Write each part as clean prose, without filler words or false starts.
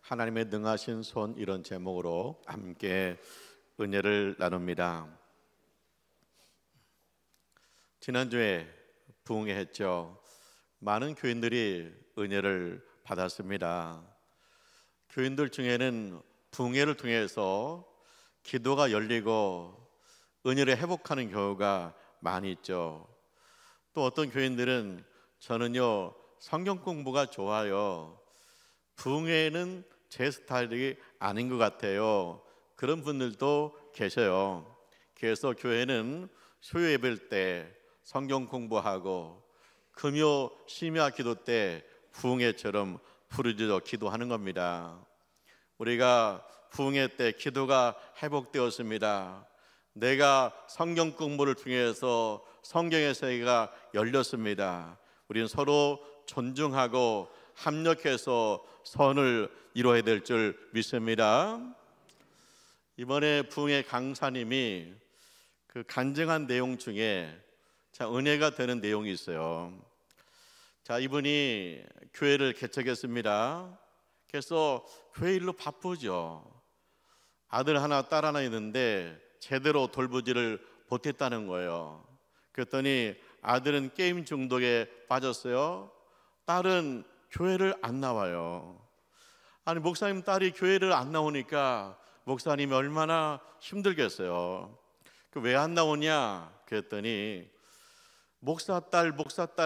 하나님의 능하신 손, 이런 제목으로 함께 은혜를 나눕니다. 지난주에 부흥회했죠. 많은 교인들이 은혜를 받았습니다. 교인들 중에는 부흥회를 통해서 기도가 열리고 은혜를 회복하는 경우가 많이 있죠. 또 어떤 교인들은 저는요, 성경 공부가 좋아요, 부흥회는 제 스타일이 아닌 것 같아요, 그런 분들도 계셔요. 그래서 교회는 수요 예배일 때 성경 공부하고 금요 심야 기도 때 부흥회처럼 부르짖어 기도하는 겁니다. 우리가 부흥회 때 기도가 회복되었습니다. 내가 성경 공부를 통해서 성경의 세계가 열렸습니다. 우리는 서로 존중하고 합력해서 선을 이루어야 될 줄 믿습니다. 이번에 부흥회 강사님이 그 간증한 내용 중에 은혜가 되는 내용이 있어요. 이분이 교회를 개척했습니다. 그래서 교회 일로 바쁘죠. 아들 하나 딸 하나 있는데 제대로 돌보지를 못했다는 거예요. 그랬더니 아들은 게임 중독에 빠졌어요. 딸은 교회를 안 나와요. 아니, 목사님 딸이 교회를 안 나오니까 목사님이 얼마나 힘들겠어요. 왜 안 나오냐 그랬더니 목사 딸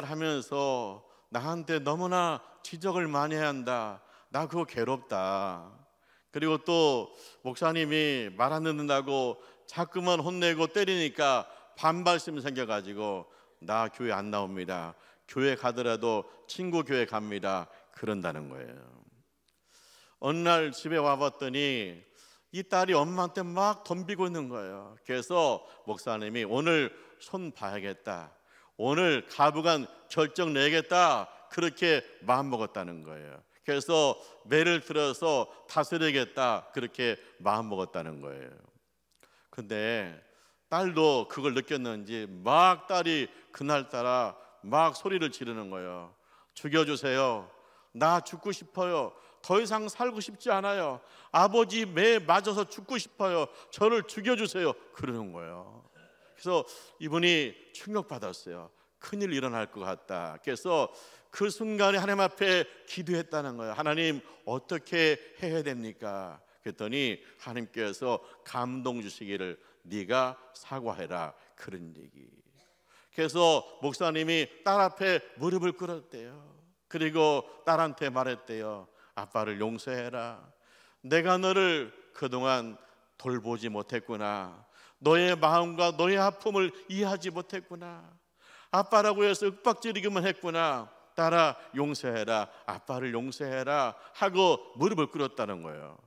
하면서 나한테 너무나 지적을 많이 해야 한다. 나 그거 괴롭다. 그리고 또 목사님이 말 안 듣는다고 자꾸만 혼내고 때리니까 반발심이 생겨가지고 나 교회 안 나옵니다. 교회 가더라도 친구 교회 갑니다. 그런다는 거예요. 어느 날 집에 와봤더니 이 딸이 엄마한테 막 덤비고 있는 거예요. 그래서 목사님이 오늘 손 봐야겠다, 오늘 가부간 결정 내겠다, 그렇게 마음먹었다는 거예요. 그래서 매를 들어서 다스리겠다, 그렇게 마음먹었다는 거예요. 근데 딸도 그걸 느꼈는지 막 딸이 그날따라 막 소리를 지르는 거예요. 죽여주세요. 나 죽고 싶어요. 더 이상 살고 싶지 않아요. 아버지 매 맞아서 죽고 싶어요. 저를 죽여주세요. 그러는 거예요. 그래서 이분이 충격받았어요. 큰일 일어날 것 같다. 그래서 그 순간에 하나님 앞에 기도했다는 거예요. 하나님, 어떻게 해야 됩니까? 그랬더니 하나님께서 감동 주시기를 네가 사과해라, 그런 얘기. 그래서 목사님이 딸 앞에 무릎을 꿇었대요. 그리고 딸한테 말했대요. 아빠를 용서해라. 내가 너를 그동안 돌보지 못했구나. 너의 마음과 너의 아픔을 이해하지 못했구나. 아빠라고 해서 윽박지르기만 했구나. 딸아, 용서해라. 아빠를 용서해라 하고 무릎을 꿇었다는 거예요.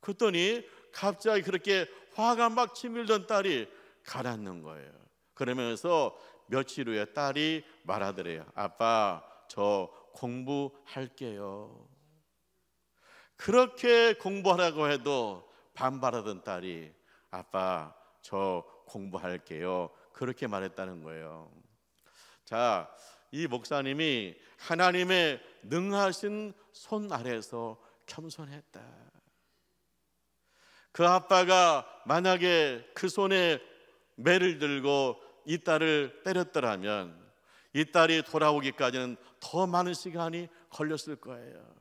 그랬더니 갑자기 그렇게 화가 막 치밀던 딸이 가라앉는 거예요. 그러면서 며칠 후에 딸이 말하더래요. 아빠, 저 공부할게요. 그렇게 공부하라고 해도 반발하던 딸이 아빠, 저 공부할게요, 그렇게 말했다는 거예요. 이 목사님이 하나님의 능하신 손 아래서 겸손했다. 그 아빠가 만약에 그 손에 매를 들고 이 딸을 때렸더라면 이 딸이 돌아오기까지는 더 많은 시간이 걸렸을 거예요.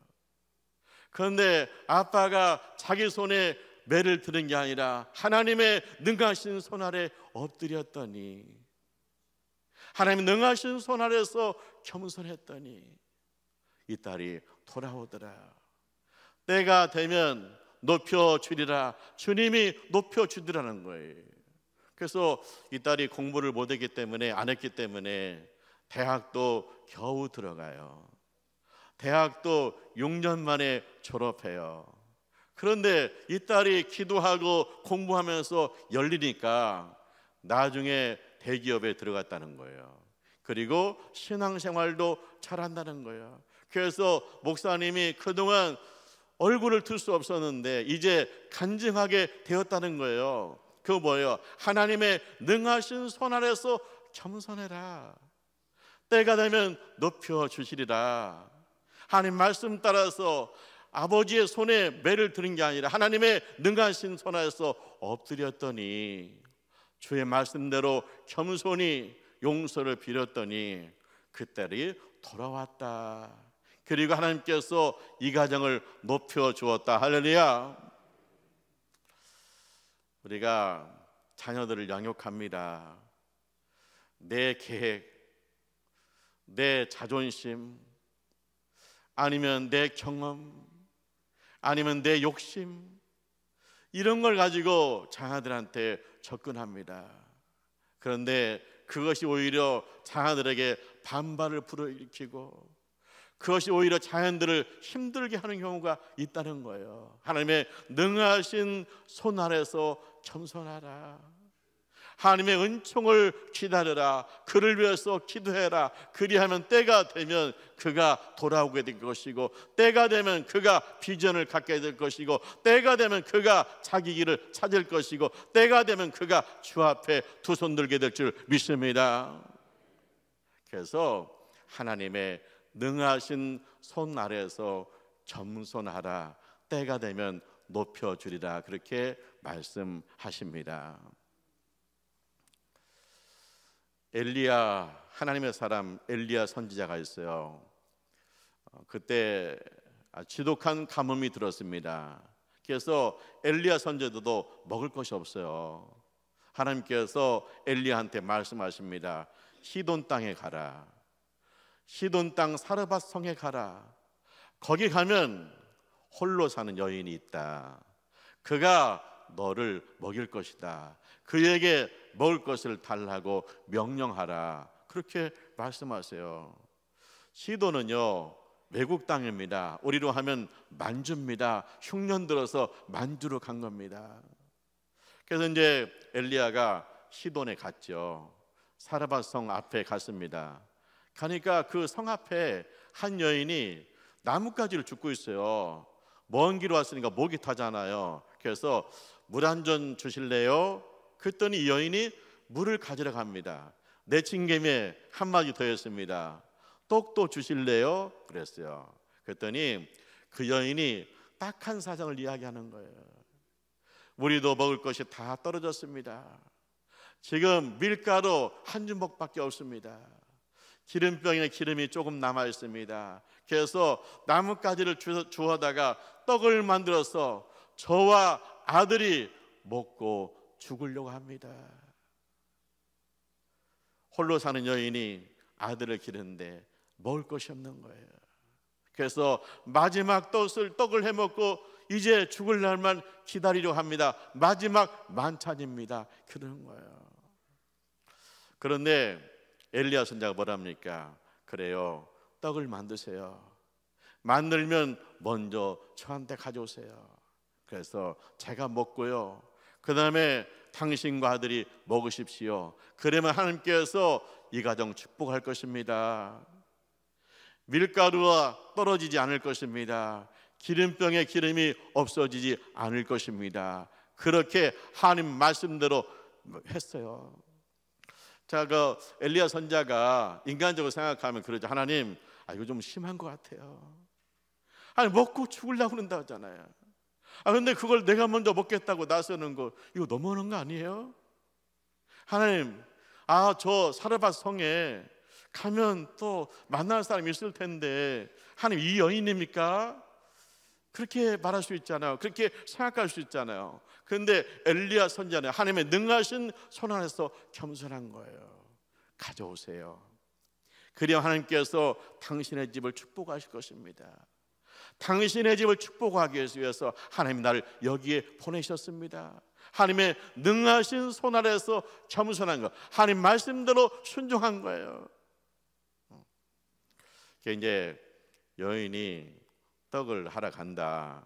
그런데 아빠가 자기 손에 매를 드는 게 아니라 하나님의 능하신 손 아래 엎드렸더니, 하나님의 능하신 손 아래서 겸손했더니 이 딸이 돌아오더라. 때가 되면 높여주리라. 주님이 높여주리라는 거예요. 그래서 이 딸이 공부를 못했기 때문에, 안 했기 때문에 대학도 겨우 들어가요. 대학도 6년 만에 졸업해요. 그런데 이 딸이 기도하고 공부하면서 열리니까 나중에 대기업에 들어갔다는 거예요. 그리고 신앙생활도 잘한다는 거예요. 그래서 목사님이 그동안 얼굴을 틀 수 없었는데 이제 간증하게 되었다는 거예요. 그거 뭐예요? 하나님의 능하신 손 아래서 겸손해라. 때가 되면 높여주시리라. 하나님 말씀 따라서 아버지의 손에 매를 드는 게 아니라 하나님의 능하신 손 아래서 엎드렸더니 주의 말씀대로 겸손히 용서를 빌었더니 그때이 돌아왔다. 그리고 하나님께서 이 가정을 높여주었다. 할렐루야. 우리가 자녀들을 양육합니다. 내 계획, 내 자존심, 아니면 내 경험, 아니면 내 욕심, 이런 걸 가지고 자녀들한테 접근합니다. 그런데 그것이 오히려 자녀들에게 반발을 불러일으키고 그것이 오히려 자녀들을 힘들게 하는 경우가 있다는 거예요. 하나님의 능하신 손 아래서 겸손하라. 하나님의 은총을 기다려라. 그를 위해서 기도해라. 그리하면 때가 되면 그가 돌아오게 될 것이고, 때가 되면 그가 비전을 갖게 될 것이고, 때가 되면 그가 자기 길을 찾을 것이고, 때가 되면 그가 주 앞에 두 손 들게 될 줄 믿습니다. 그래서 하나님의 능하신 손 아래에서 겸손하라. 때가 되면 높여주리라. 그렇게 말씀하십니다. 엘리야, 하나님의 사람 엘리야 선지자가 있어요. 그때 지독한 가뭄이 들었습니다. 그래서 엘리야 선지자도 먹을 것이 없어요. 하나님께서 엘리야한테 말씀하십니다. 시돈 땅에 가라. 시돈 땅 사르밧 성에 가라. 거기 가면 홀로 사는 여인이 있다. 그가 너를 먹일 것이다. 그에게 먹을 것을 달라고 명령하라. 그렇게 말씀하세요. 시돈은요, 외국 땅입니다. 우리로 하면 만주입니다. 흉년 들어서 만주로 간 겁니다. 그래서 이제 엘리야가 시돈에 갔죠. 사르밧 성 앞에 갔습니다. 가니까 그 성 앞에 한 여인이 나뭇가지를 줍고 있어요. 먼 길 왔으니까 목이 타잖아요. 그래서 물 한 잔 주실래요? 그랬더니 이 여인이 물을 가지러 갑니다. 내친김에 한마디 더 했습니다. 떡도 주실래요? 그랬어요. 그랬더니 그 여인이 딱한 사정을 이야기하는 거예요. 우리도 먹을 것이 다 떨어졌습니다. 지금 밀가루 한 주먹밖에 없습니다. 기름병에 기름이 조금 남아 있습니다. 그래서 나뭇가지를 주워다가 떡을 만들어서 저와 아들이 먹고 죽으려고 합니다. 홀로 사는 여인이 아들을 기르는데 먹을 것이 없는 거예요. 그래서 마지막 떡을 해먹고 이제 죽을 날만 기다리려고 합니다. 마지막 만찬입니다. 그러는 거예요. 그런데 엘리야 선지자가 뭐랍니까? 그래요, 떡을 만드세요. 만들면 먼저 저한테 가져오세요. 그래서 제가 먹고요, 그 다음에 당신과 아들이 먹으십시오. 그러면 하나님께서 이 가정 축복할 것입니다. 밀가루가 떨어지지 않을 것입니다. 기름병에 기름이 없어지지 않을 것입니다. 그렇게 하나님 말씀대로 했어요. 자, 그 엘리야 선지자가 인간적으로 생각하면 그러죠. 하나님, 이거 좀 심한 것 같아요. 아니, 먹고 죽으려고 그런다 하잖아요. 근데 그걸 내가 먼저 먹겠다고 나서는 거, 이거 너무하는 거 아니에요? 하나님, 저 사르밧 성에 가면 또 만날 사람이 있을 텐데, 하나님, 이 여인입니까? 그렇게 말할 수 있잖아요. 그렇게 생각할 수 있잖아요. 그런데 엘리야 선지자는 하나님의 능하신 손 안에서 겸손한 거예요. 가져오세요. 그리하여 하나님께서 당신의 집을 축복하실 것입니다. 당신의 집을 축복하기 위해서 하나님 나를 여기에 보내셨습니다. 하나님의 능하신 손 아래서 겸손한 것, 하나님 말씀대로 순종한 거예요. 이제 여인이 떡을 하러 간다.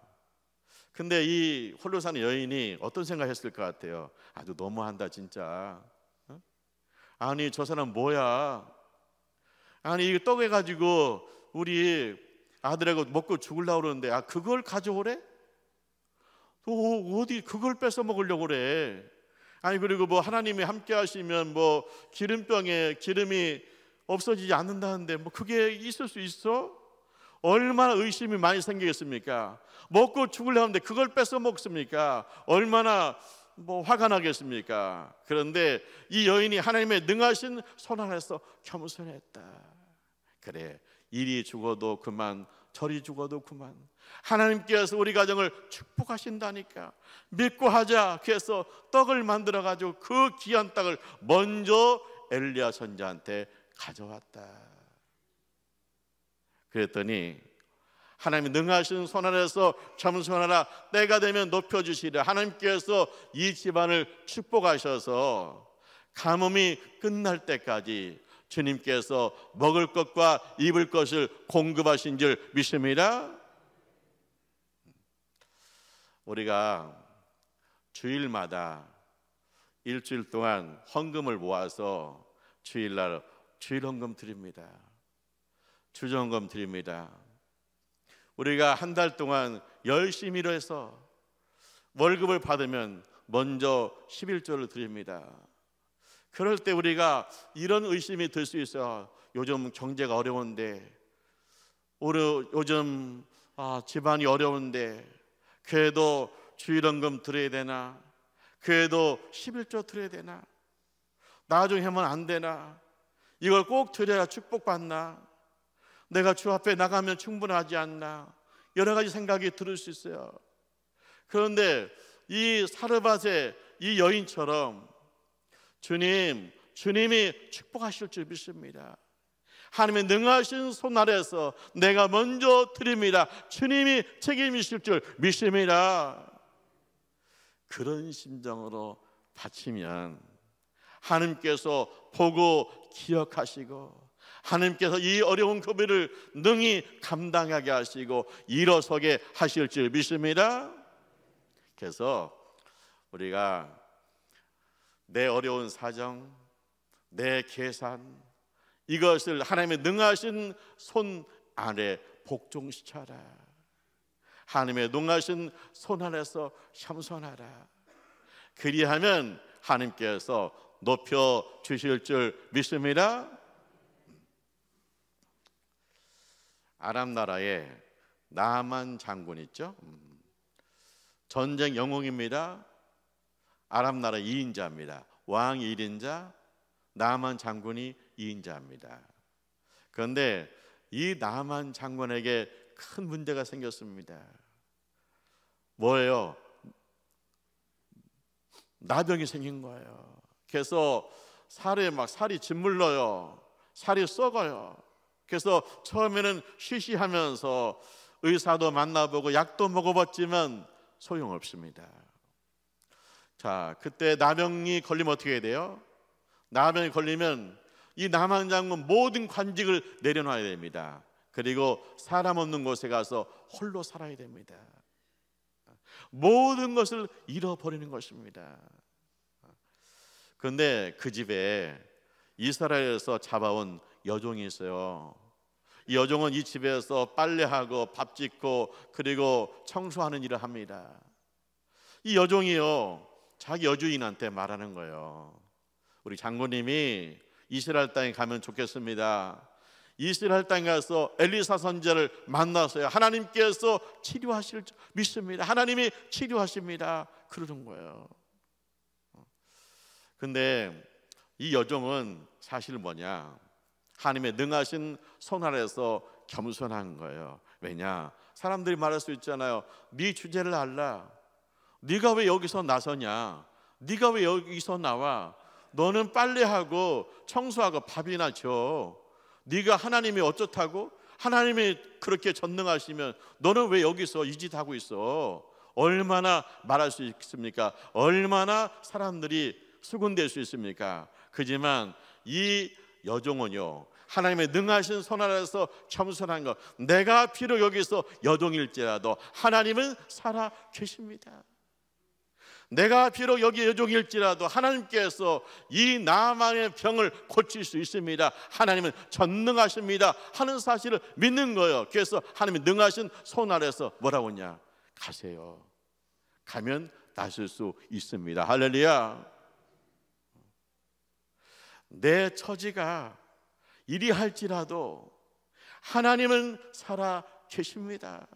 근데 이 홀로 사는 여인이 어떤 생각했을 것 같아요? 아주 너무한다 진짜. 아니, 저 사람 뭐야? 아니, 이 떡 해가지고 우리 아들하고 먹고 죽으려고 그러는데 그걸 가져오래? 어디 그걸 뺏어 먹으려고 그래? 아니, 그리고 뭐 하나님이 함께 하시면 뭐 기름병에 기름이 없어지지 않는다는데 뭐 그게 있을 수 있어? 얼마나 의심이 많이 생기겠습니까? 먹고 죽으려 하는데 그걸 뺏어 먹습니까? 얼마나 화가 나겠습니까? 그런데 이 여인이 하나님의 능하신 손 안에서 겸손했다. 그래, 이리 죽어도 그만, 저리 죽어도 그만, 하나님께서 우리 가정을 축복하신다니까 믿고 하자. 그래서 떡을 만들어 가지고 그 귀한 떡을 먼저 엘리야 선지자한테 가져왔다. 그랬더니 하나님이 능하신 손 안에서 겸손하라, 때가 되면 높여주시리라. 하나님께서 이 집안을 축복하셔서 가뭄이 끝날 때까지 주님께서 먹을 것과 입을 것을 공급하신 줄 믿습니다. 우리가 주일마다 일주일 동안 헌금을 모아서 주일날 주일헌금 드립니다. 주정헌금 드립니다. 우리가 한 달 동안 열심히 일해서 월급을 받으면 먼저 11조를 드립니다. 그럴 때 우리가 이런 의심이 들 수 있어요. 요즘 경제가 어려운데, 요즘 집안이 어려운데 그래도 주일헌금 드려야 되나? 그래도 11조 드려야 되나? 나중에 하면 안 되나? 이걸 꼭 드려야 축복받나? 내가 주 앞에 나가면 충분하지 않나? 여러 가지 생각이 들을 수 있어요. 그런데 이 사르밧의 이 여인처럼 주님이 축복하실 줄 믿습니다. 하나님의 능하신 손 아래에서 내가 먼저 드립니다. 주님이 책임지실 줄 믿습니다. 그런 심정으로 바치면 하나님께서 보고 기억하시고 하나님께서 이 어려운 고비를 능히 감당하게 하시고 일어서게 하실 줄 믿습니다. 그래서 우리가 내 어려운 사정, 내 계산, 이것을 하나님의 능하신 손 안에 복종시켜라. 하나님의 능하신 손 안에서 겸손하라. 그리하면 하나님께서 높여 주실 줄 믿습니다. 아람 나라에 나만 장군 있죠? 전쟁 영웅입니다. 아람 나라 2인자입니다. 왕 1인자, 나만 장군이 2인자입니다. 그런데 이 나만 장군에게 큰 문제가 생겼습니다. 뭐예요? 나병이 생긴 거예요. 그래서 살이 짓물러요. 살이 썩어요. 그래서 처음에는 쉬쉬하면서 의사도 만나보고 약도 먹어봤지만 소용없습니다. 자, 그때 나병이 걸리면 어떻게 해야 돼요? 나병이 걸리면 이 나만 장군 모든 관직을 내려놔야 됩니다. 그리고 사람 없는 곳에 가서 홀로 살아야 됩니다. 모든 것을 잃어버리는 것입니다. 그런데 그 집에 이스라엘에서 잡아온 여종이 있어요. 이 여종은 이 집에서 빨래하고 밥 짓고 그리고 청소하는 일을 합니다. 이 여종이요, 자기 여주인한테 말하는 거예요. 우리 장군님이 이스라엘 땅에 가면 좋겠습니다. 이스라엘 땅에 가서 엘리사 선지자를 만나서요, 하나님께서 치료하실 줄 믿습니다. 하나님이 치료하십니다. 그러는 거예요. 근데 이 여종은 사실 뭐냐? 하나님의 능하신 손 아래서 겸손한 거예요. 왜냐? 사람들이 말할 수 있잖아요. 네 주제를 알라. 네가 왜 여기서 나서냐? 네가 왜 여기서 나와? 너는 빨래하고 청소하고 밥이나 줘. 네가 하나님이 어쩌다고? 하나님이 그렇게 전능하시면 너는 왜 여기서 이 짓 하고 있어? 얼마나 말할 수 있습니까? 얼마나 사람들이 수군될 수 있습니까? 그지만 이 여종은요, 하나님의 능하신 손 아래서 겸손한 것, 내가 비록 여기서 여종일지라도 하나님은 살아 계십니다. 내가 비록 여기 여종일지라도 하나님께서 이 나만의 병을 고칠 수 있습니다. 하나님은 전능하십니다 하는 사실을 믿는 거예요. 그래서 하나님이 능하신 손 아래서 뭐라고 하냐? 가세요. 가면 나실 수 있습니다. 할렐루야. 내 처지가 이리 할지라도 하나님은 살아 계십니다.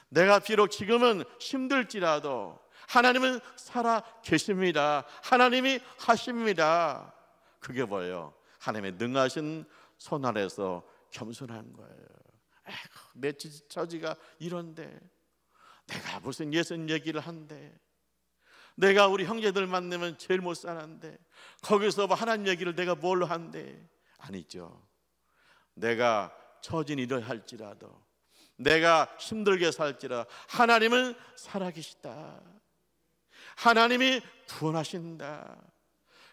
내가 비록 지금은 힘들지라도 하나님은 살아 계십니다. 하나님이 하십니다. 그게 뭐예요? 하나님의 능하신 손 아래서 겸손한 거예요. 내 처지가 이런데, 내가 무슨 예선 얘기를 한데, 내가 우리 형제들 만나면 제일 못 사는데, 거기서 하나님 얘기를 내가 뭘로 한대? 아니죠. 내가 처진 일을 할지라도, 내가 힘들게 살지라 하나님은 살아계시다. 하나님이 구원하신다.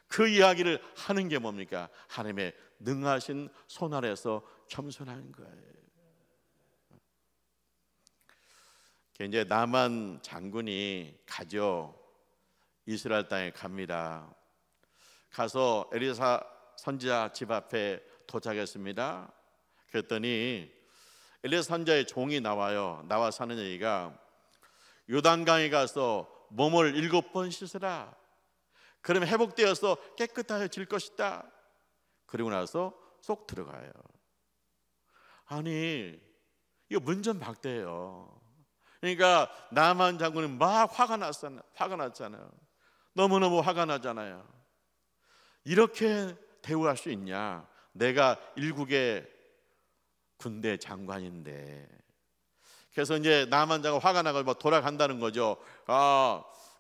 그 이야기를 하는 게 뭡니까? 하나님의 능하신 손 아래서 겸손한 거예요. 이제 나만 장군이 가죠. 이스라엘 땅에 갑니다. 가서 엘리사 선지자 집 앞에 도착했습니다. 그랬더니 엘리사 선지자의 종이 나와요. 나와서 하는 얘기가, 요단강에 가서 몸을 7번 씻으라. 그러면 회복되어서 깨끗해질 것이다. 그리고 나서 쏙 들어가요. 아니, 이거 문전박대예요. 그러니까 나만 장군은 막 화가 났잖아요. 너무너무 화가 나잖아요. 이렇게 대우할 수 있냐? 내가 일국의 군대 장관인데. 그래서 이제 나만 장군 화가 나고 돌아간다는 거죠.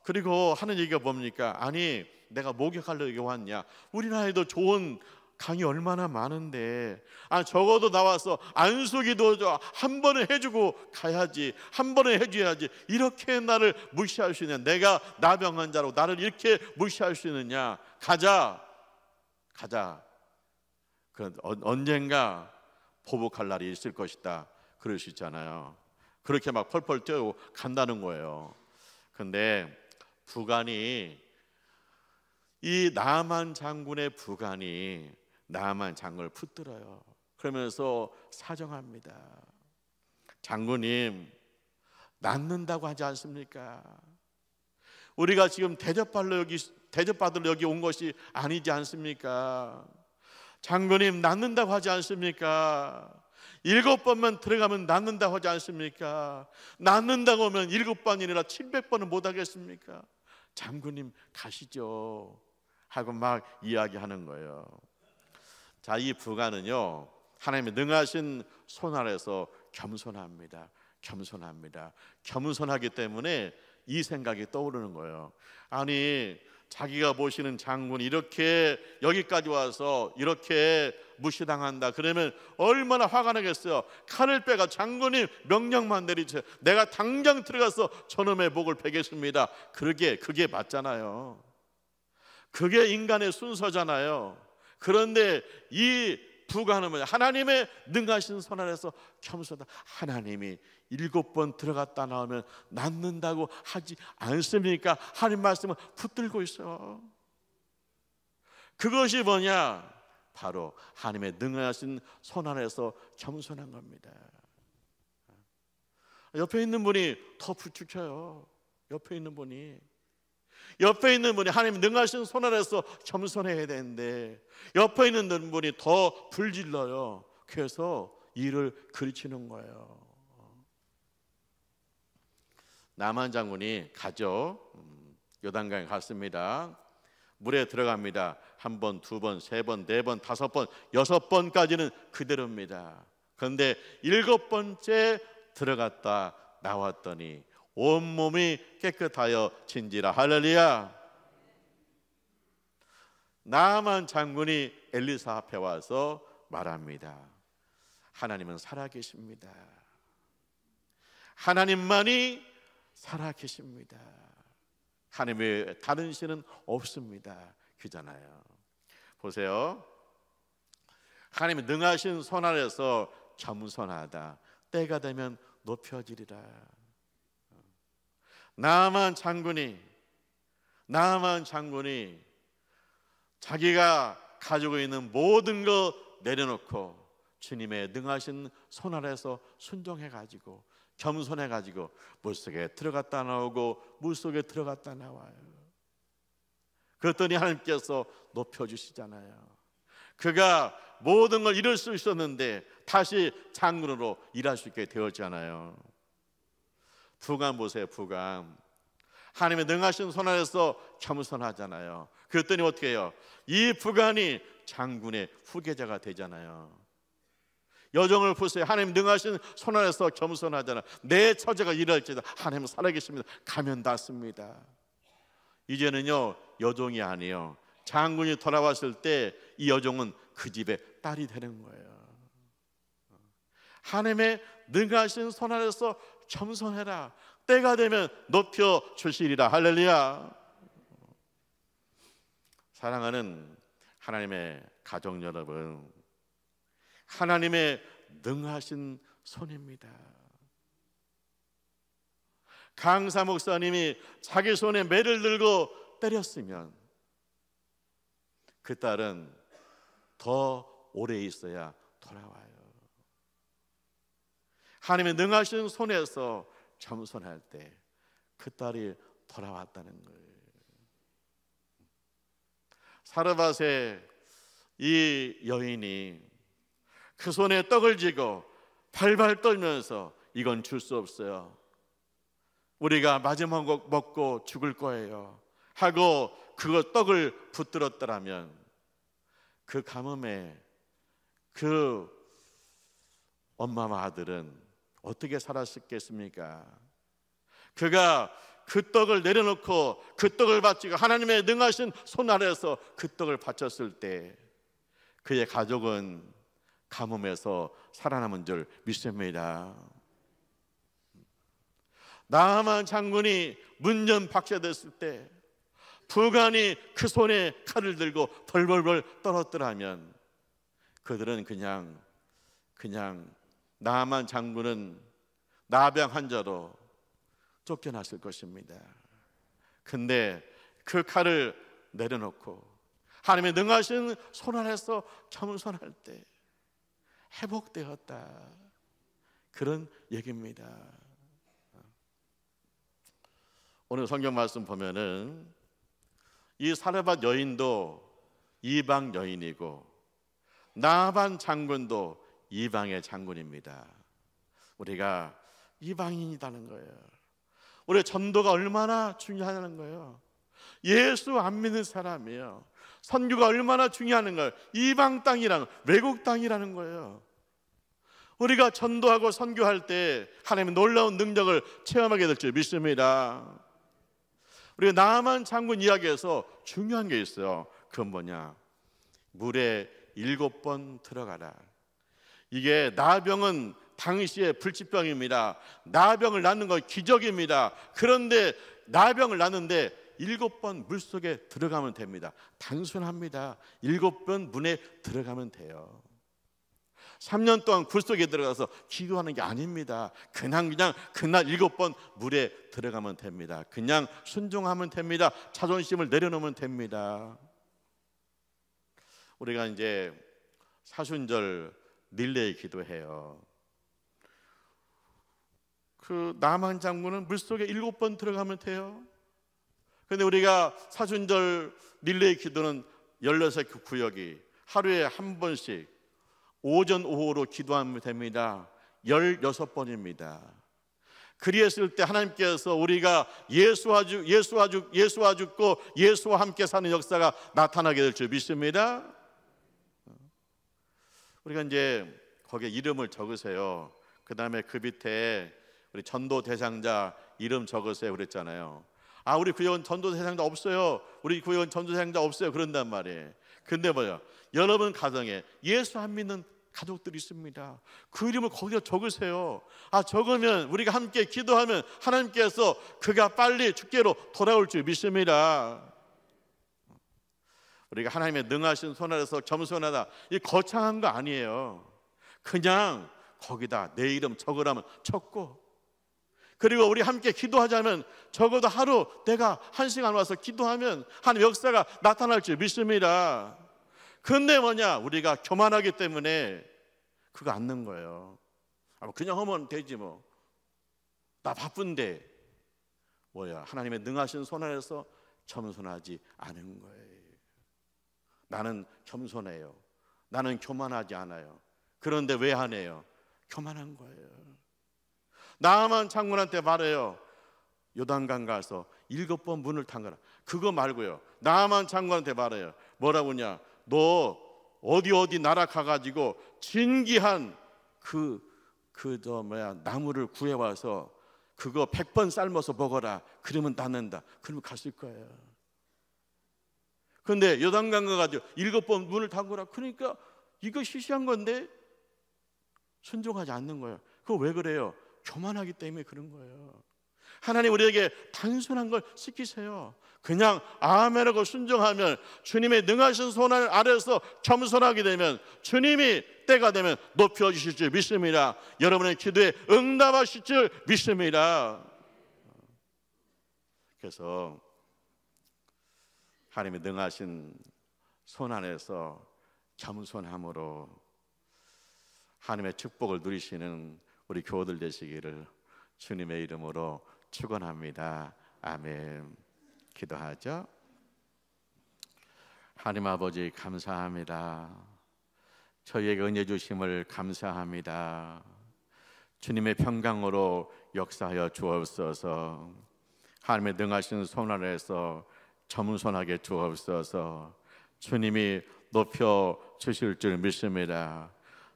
그리고 하는 얘기가 뭡니까? 아니, 내가 목욕하려고 여기 왔냐? 우리나라에도 좋은 강이 얼마나 많은데, 적어도 나와서 안수기도 한 번은 해주고 가야지, 한 번은 해줘야지. 이렇게 나를 무시할 수 있냐? 내가 나병 자로 나를 이렇게 무시할 수 있느냐? 가자. 언젠가 보복할 날이 있을 것이다. 그럴 수 있잖아요. 그렇게 막 펄펄 뛰어 간다는 거예요. 근데 부관이, 이 나만 장군의 부관이 나만 장군을 붙들어요. 그러면서 사정합니다. 장군님, 낫는다고 하지 않습니까? 우리가 지금 대접받으러 여기 온 것이 아니지 않습니까? 장군님, 낫는다고 하지 않습니까? 7번만 들어가면 낫는다고 하지 않습니까? 낫는다고 하면 7번이나 700번은 못 하겠습니까? 장군님, 가시죠 하고 막 이야기하는 거예요. 자, 이 부관은요, 하나님의 능하신 손 아래서 겸손합니다. 겸손하기 때문에 이 생각이 떠오르는 거예요. 아니, 자기가 모시는 장군이 이렇게 여기까지 와서 이렇게 무시당한다 그러면 얼마나 화가 나겠어요. 칼을 빼가 장군님 명령만 내리세요. 내가 당장 들어가서 저놈의 목을 베겠습니다. 그게 맞잖아요. 그게 인간의 순서잖아요. 그런데 이 부관은 하나님의 능하신 손 아래서 겸손하다. 하나님이 7번 들어갔다 나오면 낫는다고 하지 않습니까? 하나님 말씀을 붙들고 있어. 그것이 뭐냐? 바로 하나님의 능하신 손 아래서 겸손한 겁니다. 옆에 있는 분이 더 부추켜요. 옆에 있는 분이 하나님 능하신 손 아래서 겸손해야 되는데 옆에 있는 분이 더 불질러요. 그래서 일을 그르치는 거예요. 나만 장군이 가죠. 요단강에 갔습니다. 물에 들어갑니다. 1번, 2번, 3번, 4번, 5번, 6번까지는 그대로입니다. 그런데 7번째 들어갔다 나왔더니 온몸이 깨끗하여 진지라. 할렐루야. 나만 장군이 엘리사 앞에 와서 말합니다. 하나님은 살아계십니다. 하나님만이 살아계십니다. 하나님 외에 다른 신은 없습니다. 그잖아요. 보세요. 하나님이 능하신 손 아래서 겸손하다. 때가 되면 높여지리라. 나만 장군이 자기가 가지고 있는 모든 것 내려놓고 주님의 능하신 손 아래서 순종해가지고 겸손해가지고 물속에 들어갔다 나오고 물속에 들어갔다 나와요. 그랬더니 하나님께서 높여주시잖아요. 그가 모든 걸 잃을 수 있었는데 다시 장군으로 일할 수 있게 되었잖아요. 부감 보세요. 부감, 하나님의 능하신 손 아래서 겸손하잖아요. 그랬더니 어떻게 해요? 이 부감이 장군의 후계자가 되잖아요. 여정을 보세요. 하나님 능하신 손 아래서 겸손하잖아. 내 처제가 일할지다 하나님은 살아계십니다. 가면 닿습니다. 이제는요 여종이 아니에요. 장군이 돌아왔을 때 이 여종은 그 집의 딸이 되는 거예요. 하나님의 능하신 손 아래서 겸손해라. 때가 되면 높여 주시리라. 할렐루야. 사랑하는 하나님의 가족 여러분, 하나님의 능하신 손입니다. 강사 목사님이 자기 손에 매를 들고 때렸으면 그 딸은 더 오래 있어야 돌아와요. 하나님의 능하신 손에서 겸손할 때 그 딸이 돌아왔다는 거예요. 사르밧의 이 여인이 그 손에 떡을 쥐고 발발 떨면서 이건 줄 수 없어요. 우리가 마지막 먹고 죽을 거예요 하고 그 떡을 붙들었더라면 그 가뭄에 그 엄마와 아들은 어떻게 살았겠습니까? 그가 그 떡을 내려놓고 그 떡을 바치고 하나님의 능하신 손 아래에서 그 떡을 바쳤을 때 그의 가족은 가뭄에서 살아남은 줄 믿습니다. 나아만 장군이 문전 박해됐을 때 부간이 그 손에 칼을 들고 벌벌벌 떨었더라면 그들은 그냥 나아만 장군은 나병 환자로 쫓겨났을 것입니다. 근데 그 칼을 내려놓고 하나님의 능하신 손 안에서 겸손할 때 회복되었다, 그런 얘기입니다. 오늘 성경 말씀 보면은 이 사르밧 여인도 이방 여인이고 나반 장군도 이방의 장군입니다. 우리가 이방인이라는 거예요. 우리 전도가 얼마나 중요하다는 거예요. 예수 안 믿는 사람이에요. 선교가 얼마나 중요한 거예요. 이방 땅이랑 외국 땅이라는 거예요. 우리가 전도하고 선교할 때 하나님의 놀라운 능력을 체험하게 될 줄 믿습니다. 우리가 나아만 장군 이야기에서 중요한 게 있어요. 그건 뭐냐? 물에 7번 들어가라. 이게 나병은 당시의 불치병입니다. 나병을 낳는 건 기적입니다. 그런데 나병을 낳는데 7번 물속에 들어가면 됩니다. 단순합니다. 7번 문에 들어가면 돼요. 3년 동안 굴 속에 들어가서 기도하는 게 아닙니다. 그날 7번 물에 들어가면 됩니다. 그냥 순종하면 됩니다. 자존심을 내려놓으면 됩니다. 우리가 이제 사순절 릴레이 기도해요. 그 나만 장군은 물속에 7번 들어가면 돼요. 그런데 우리가 사순절 릴레이 기도는 16개 구역이 하루에 한 번씩 오전 오후로 기도하면 됩니다. 16번입니다. 그리했을 때 하나님께서 우리가 예수와 죽고 예수와 함께 사는 역사가 나타나게 될 줄 믿습니다. 우리가 이제 거기에 이름을 적으세요. 그 다음에 그 밑에 우리 전도 대상자 이름 적으세요 그랬잖아요. 아, 우리 구역은 전도 대상자 없어요. 우리 구역은 전도 대상자 없어요. 그런단 말이에요. 근데 뭐요? 여러분 가정에 예수 안 믿는 가족들이 있습니다. 그 이름을 거기다 적으세요. 아, 적으면 우리가 함께 기도하면 하나님께서 그가 빨리 주께로 돌아올 줄 믿습니다. 우리가 하나님의 능하신 손 아래서 겸손하다, 이 거창한 거 아니에요. 그냥 거기다 내 이름 적으라면 적고, 그리고 우리 함께 기도하자면 적어도 하루 내가 1시간 와서 기도하면 하나님의 역사가 나타날 줄 믿습니다. 근데 뭐냐? 우리가 교만하기 때문에 그거 안 넣는 거예요. 그냥 하면 되지 뭐. 나 바쁜데. 뭐야? 하나님의 능하신 손 아래서 겸손하지 않은 거예요. 나는 겸손해요. 나는 교만하지 않아요. 그런데 왜 하네요? 교만한 거예요. 나만 장군한테 말해요. 요단강 가서 7번 문을 잠가라. 그거 말고요. 나만 장군한테 말해요. 뭐라고 하냐? 너 어디 나라 가가지고 진귀한 나무를 구해와서 그거 100번 삶아서 먹어라. 그러면 낫는다. 그러면 갔을 거예요. 그런데 요단강 가가지고 7번 문을 잠그라. 그러니까 이거 시시한 건데 순종하지 않는 거예요. 그거 왜 그래요? 교만하기 때문에 그런 거예요. 하나님 우리에게 단순한 걸 시키세요. 그냥 아멘하고 순종하면 주님의 능하신 손 아래에서 겸손하게 되면 주님이 때가 되면 높여주실 줄 믿습니다. 여러분의 기도에 응답하실 줄 믿습니다. 그래서 하나님의 능하신 손 안에서 겸손함으로 하나님의 축복을 누리시는 우리 교우들 되시기를 주님의 이름으로 축원합니다. 아멘. 기도하죠. 하나님 아버지 감사합니다. 저희에게 은혜 주심을 감사합니다. 주님의 평강으로 역사하여 주옵소서. 하나님의 능하신 손 아래에서 겸손하게 주옵소서. 주님이 높여 주실 줄 믿습니다.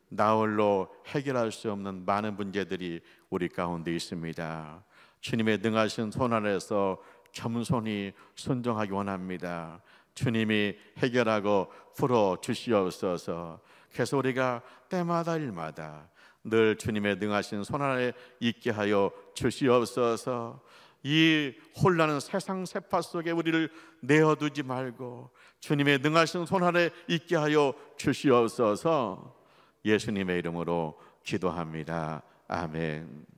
나 홀로 해결할 수 없는 많은 문제들이 우리 가운데 있습니다. 주님의 능하신 손 아래에서 겸손히 순종하기 원합니다. 주님이 해결하고 풀어 주시옵소서. 그래서 우리가 때마다 일마다 늘 주님의 능하신 손 아래 있게 하여 주시옵소서. 이 혼란한 세상 세파 속에 우리를 내어두지 말고 주님의 능하신 손 아래 있게 하여 주시옵소서. 예수님의 이름으로 기도합니다. 아멘.